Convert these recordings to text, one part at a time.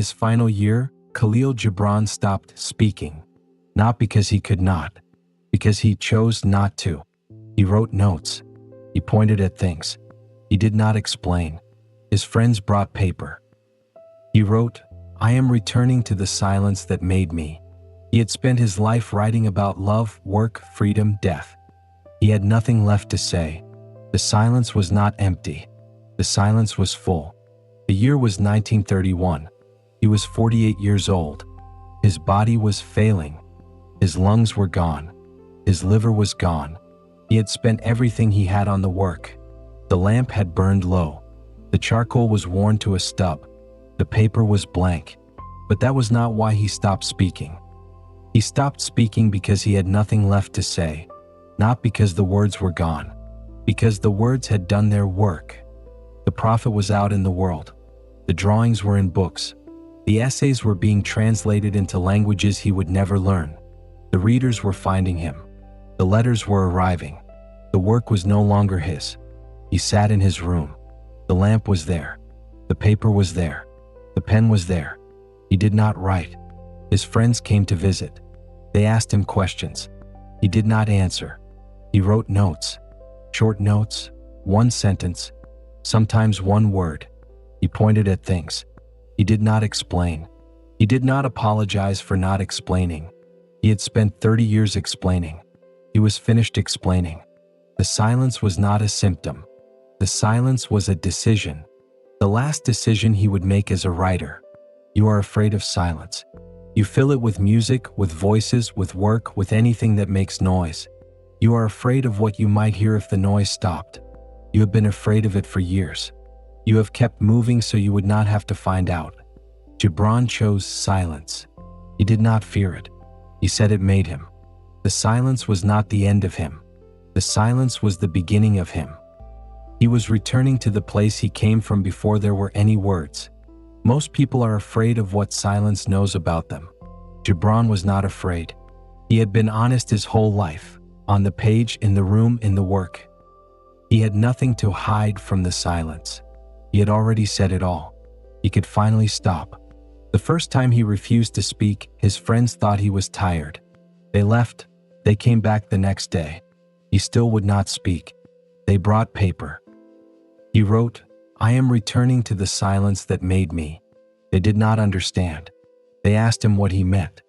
his final year, Kahlil Gibran stopped speaking. Not because he could not, because he chose not to. He wrote notes. He pointed at things. He did not explain. His friends brought paper. He wrote, "I am returning to the silence that made me." He had spent his life writing about love, work, freedom, death. He had nothing left to say. The silence was not empty. The silence was full. The year was 1931. He was 48 years old. His body was failing. His lungs were gone. His liver was gone. He had spent everything he had on the work. The lamp had burned low. The charcoal was worn to a stub. The paper was blank. But that was not why he stopped speaking. He stopped speaking because he had nothing left to say, not because the words were gone, because the words had done their work. The prophet was out in the world. The drawings were in books. The essays were being translated into languages he would never learn. The readers were finding him. The letters were arriving. The work was no longer his. He sat in his room. The lamp was there. The paper was there. The pen was there. He did not write. His friends came to visit. They asked him questions. He did not answer. He wrote notes. Short notes, one sentence, sometimes one word. He pointed at things. He did not explain. He did not apologize for not explaining. He had spent 30 years explaining. He was finished explaining. The silence was not a symptom. The silence was a decision. The last decision he would make as a writer. You are afraid of silence. You fill it with music, with voices, with work, with anything that makes noise. You are afraid of what you might hear if the noise stopped. You have been afraid of it for years. You have kept moving so you would not have to find out. Gibran chose silence. He did not fear it. He said it made him. The silence was not the end of him. The silence was the beginning of him. He was returning to the place he came from before there were any words. Most people are afraid of what silence knows about them. Gibran was not afraid. He had been honest his whole life, on the page, in the room, in the work. He had nothing to hide from the silence. He had already said it all. He could finally stop. The first time he refused to speak, his friends thought he was tired. They left. They came back the next day. He still would not speak. They brought paper. He wrote, "I am returning to the silence that made me." They did not understand. They asked him what he meant.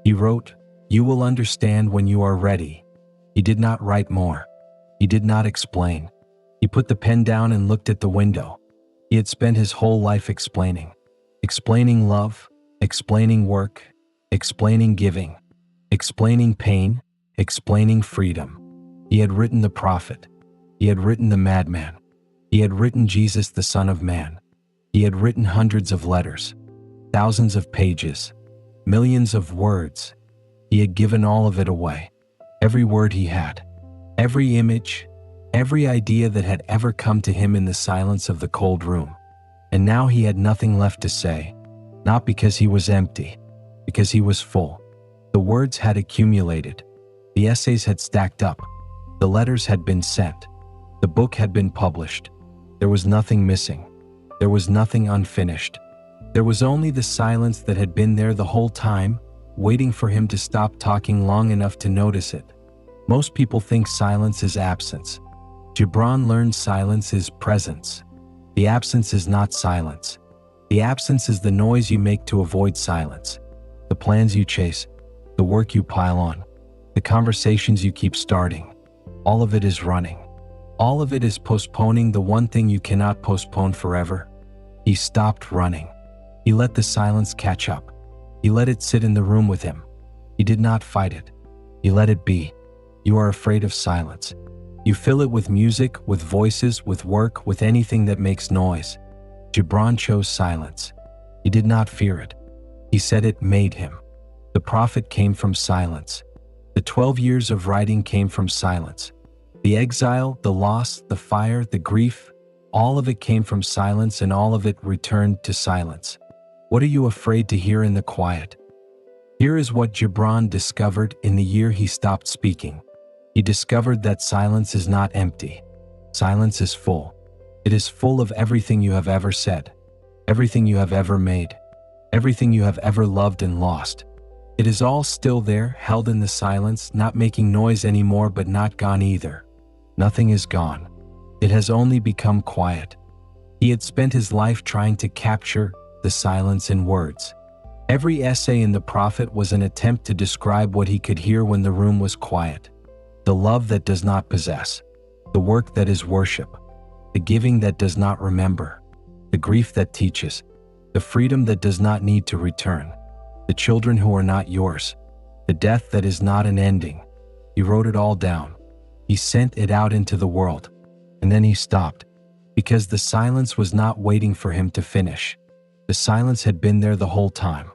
He wrote, "You will understand when you are ready." He did not write more. He did not explain. He put the pen down and looked at the window. He had spent his whole life explaining. Explaining love, explaining work, explaining giving, explaining pain, explaining freedom. He had written the prophet. He had written the madman. He had written Jesus, the Son of Man. He had written hundreds of letters, thousands of pages, millions of words. He had given all of it away. Every word he had, every image, every idea that had ever come to him in the silence of the cold room. And now he had nothing left to say, not because he was empty, because he was full. The words had accumulated. The essays had stacked up. The letters had been sent. The book had been published. There was nothing missing. There was nothing unfinished. There was only the silence that had been there the whole time, waiting for him to stop talking long enough to notice it. Most people think silence is absence. Gibran learned silence is presence. The absence is not silence. The absence is the noise you make to avoid silence. The plans you chase, the work you pile on, the conversations you keep starting. All of it is running. All of it is postponing the one thing you cannot postpone forever. He stopped running. He let the silence catch up. He let it sit in the room with him. He did not fight it. He let it be. You are afraid of silence. You fill it with music, with voices, with work, with anything that makes noise. Gibran chose silence. He did not fear it. He said it made him. The prophet came from silence. The 12 years of writing came from silence. The exile, the loss, the fire, the grief, all of it came from silence, and all of it returned to silence. What are you afraid to hear in the quiet? Here is what Gibran discovered in the year he stopped speaking. He discovered that silence is not empty. Silence is full. It is full of everything you have ever said, everything you have ever made, everything you have ever loved and lost. It is all still there, held in the silence, not making noise anymore but not gone either. Nothing is gone. It has only become quiet. He had spent his life trying to capture the silence in words. Every essay in the prophet was an attempt to describe what he could hear when the room was quiet. The love that does not possess, the work that is worship, the giving that does not remember, the grief that teaches, the freedom that does not need to return, the children who are not yours, the death that is not an ending. He wrote it all down. He sent it out into the world. And then he stopped, because the silence was not waiting for him to finish. The silence had been there the whole time.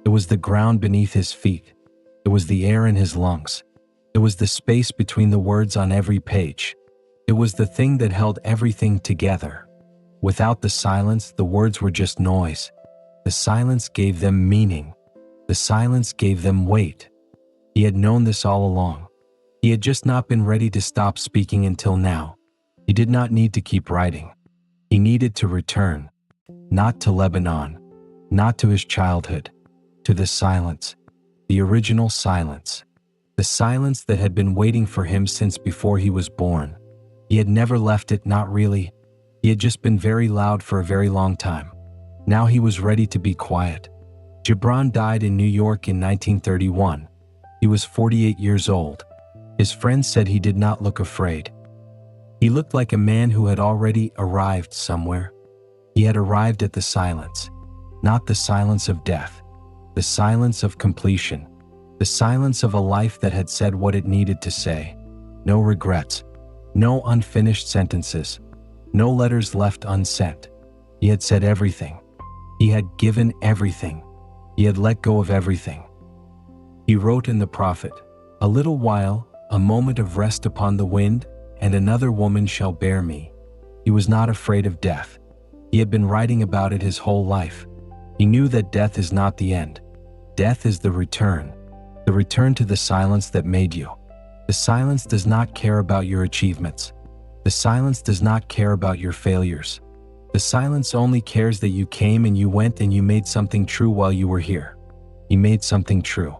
It was the ground beneath his feet. It was the air in his lungs. It was the space between the words on every page. It was the thing that held everything together. Without the silence, the words were just noise. The silence gave them meaning. The silence gave them weight. He had known this all along. He had just not been ready to stop speaking until now. He did not need to keep writing. He needed to return, not to Lebanon, not to his childhood, to the silence, the original silence, the silence that had been waiting for him since before he was born. He had never left it, not really. He had just been very loud for a very long time. Now he was ready to be quiet. Gibran died in New York in 1931. He was 48 years old. His friends said he did not look afraid. He looked like a man who had already arrived somewhere. He had arrived at the silence, not the silence of death, the silence of completion, the silence of a life that had said what it needed to say. No regrets, no unfinished sentences, no letters left unsent. He had said everything. He had given everything. He had let go of everything. He wrote in the prophet, "A little while, a moment of rest upon the wind, and another woman shall bear me." He was not afraid of death. He had been writing about it his whole life. He knew that death is not the end. Death is the return to the silence that made you. The silence does not care about your achievements. The silence does not care about your failures. The silence only cares that you came and you went and you made something true while you were here. He made something true.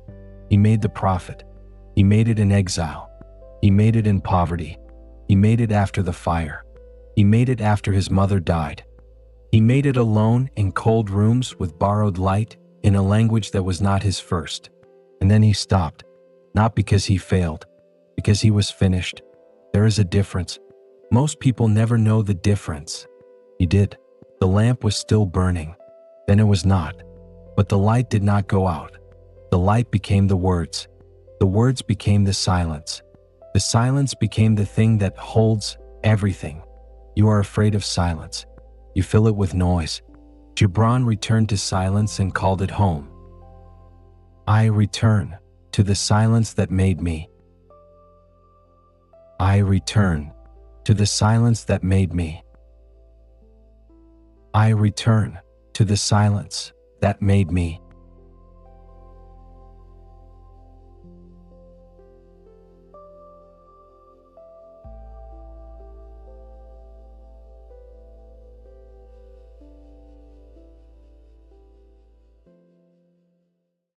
He made the prophet. He made it in exile. He made it in poverty. He made it after the fire. He made it after his mother died. He made it alone in cold rooms with borrowed light in a language that was not his first. And then he stopped, not because he failed, because he was finished. There is a difference. Most people never know the difference. He did. The lamp was still burning. Then it was not. But the light did not go out. The light became the words. The words became the silence. The silence became the thing that holds everything. You are afraid of silence. You fill it with noise. Gibran returned to silence and called it home. I return to the silence that made me. I return to the silence that made me. I return to the silence that made me.